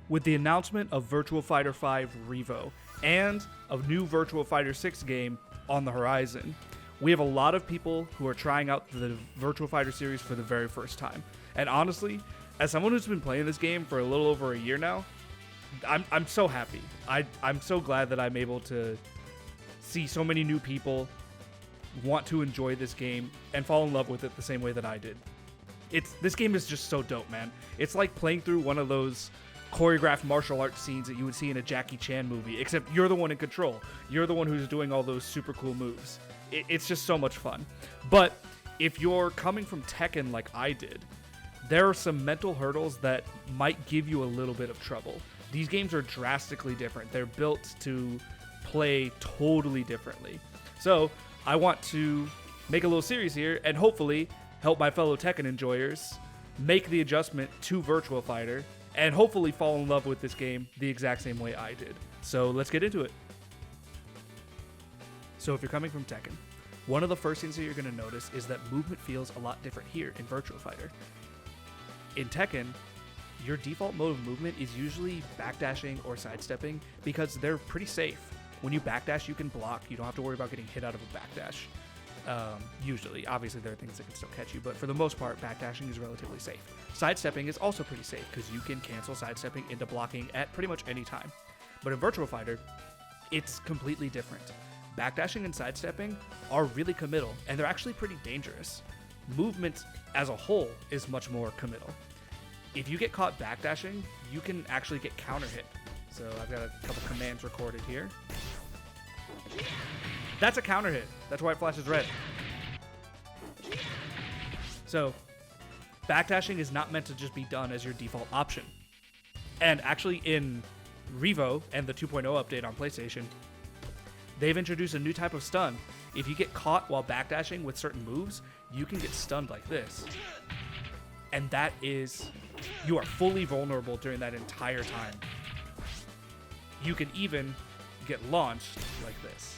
With the announcement of Virtua Fighter 5 REVO and a new Virtua Fighter 6 game on the horizon, we have a lot of people who are trying out the Virtua Fighter series for the very first time. And honestly, as someone who's been playing this game for a little over a year now, I'm so happy. I'm so glad that I'm able to see so many new people want to enjoy this game and fall in love with it the same way that I did. This game is just so dope, man. It's like playing through one of those choreographed martial arts scenes that you would see in a Jackie Chan movie, except you're the one in control. You're the one who's doing all those super cool moves. It's just so much fun. But if you're coming from Tekken like I did, there are some mental hurdles that might give you a little bit of trouble. These games are drastically different. They're built to play totally differently. So I want to make a little series here and hopefully help my fellow Tekken enjoyers make the adjustment to Virtua Fighter and hopefully fall in love with this game the exact same way I did. So let's get into it. So if you're coming from Tekken, one of the first things that you're going to notice is that movement feels a lot different here in Virtua Fighter. In Tekken, your default mode of movement is usually backdashing or sidestepping because they're pretty safe. When you backdash, you can block. You don't have to worry about getting hit out of a backdash. Usually. Obviously, there are things that can still catch you, but for the most part, backdashing is relatively safe. Sidestepping is also pretty safe because you can cancel sidestepping into blocking at pretty much any time. But in Virtua Fighter, it's completely different. Backdashing and sidestepping are really committal, and they're actually pretty dangerous. Movement as a whole is much more committal. If you get caught backdashing, you can actually get counter hit. So I've got a couple commands recorded here. That's a counter hit. That's why it flashes red. So backdashing is not meant to just be done as your default option. And actually in REVO and the 2.0 update on PlayStation, they've introduced a new type of stun. If you get caught while backdashing with certain moves, you can get stunned like this. And that is, you are fully vulnerable during that entire time. You can even get launched like this.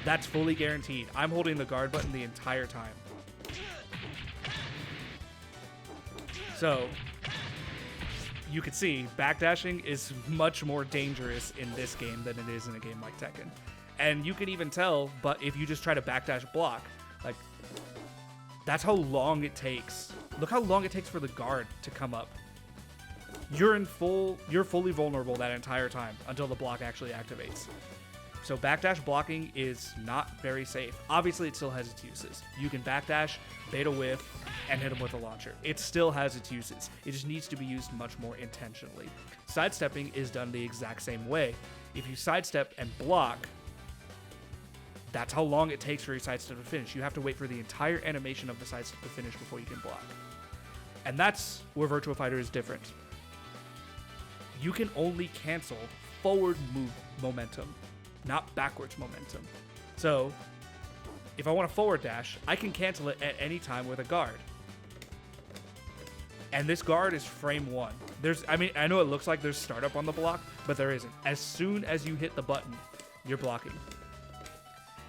That's fully guaranteed. I'm holding the guard button the entire time. So, you can see backdashing is much more dangerous in this game than it is in a game like Tekken. And you can even tell, but if you just try to backdash block, like, that's how long it takes. Look how long it takes for the guard to come up. You're fully vulnerable that entire time until the block actually activates. So backdash blocking is not very safe. Obviously, it still has its uses. You can backdash, beta whiff, and hit him with a launcher. It still has its uses. It just needs to be used much more intentionally. Sidestepping is done the exact same way. If you sidestep and block, that's how long it takes for your sidestep to finish. You have to wait for the entire animation of the sidestep to finish before you can block. And that's where Virtua Fighter is different. You can only cancel forward move momentum, not backwards momentum. So, if I want to forward dash, I can cancel it at any time with a guard. And this guard is frame 1. I know it looks like there's startup on the block, but there isn't. As soon as you hit the button, you're blocking.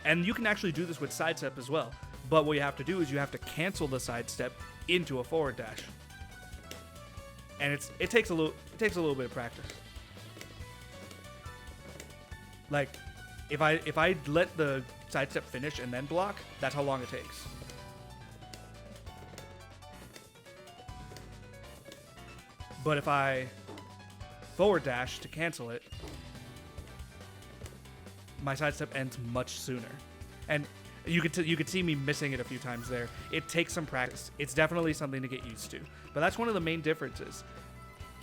And you can actually do this with sidestep as well. But what you have to do is you have to cancel the sidestep into a forward dash. And it takes a little bit of practice. Like, if I let the sidestep finish and then block, that's how long it takes. But if I forward dash to cancel it, my sidestep ends much sooner. And you could see me missing it a few times there. It takes some practice. It's definitely something to get used to. But that's one of the main differences.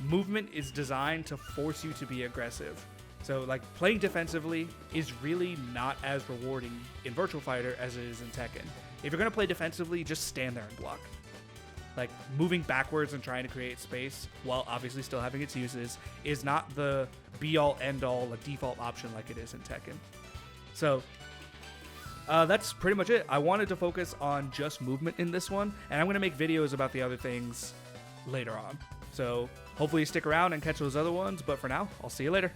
Movement is designed to force you to be aggressive. So, like, playing defensively is really not as rewarding in Virtua Fighter as it is in Tekken. If you're going to play defensively, just stand there and block. Like, moving backwards and trying to create space, while obviously still having its uses, is not the be-all, end-all, default option like it is in Tekken. So, that's pretty much it. I wanted to focus on just movement in this one, and I'm going to make videos about the other things later on. So, hopefully you stick around and catch those other ones, but for now, I'll see you later.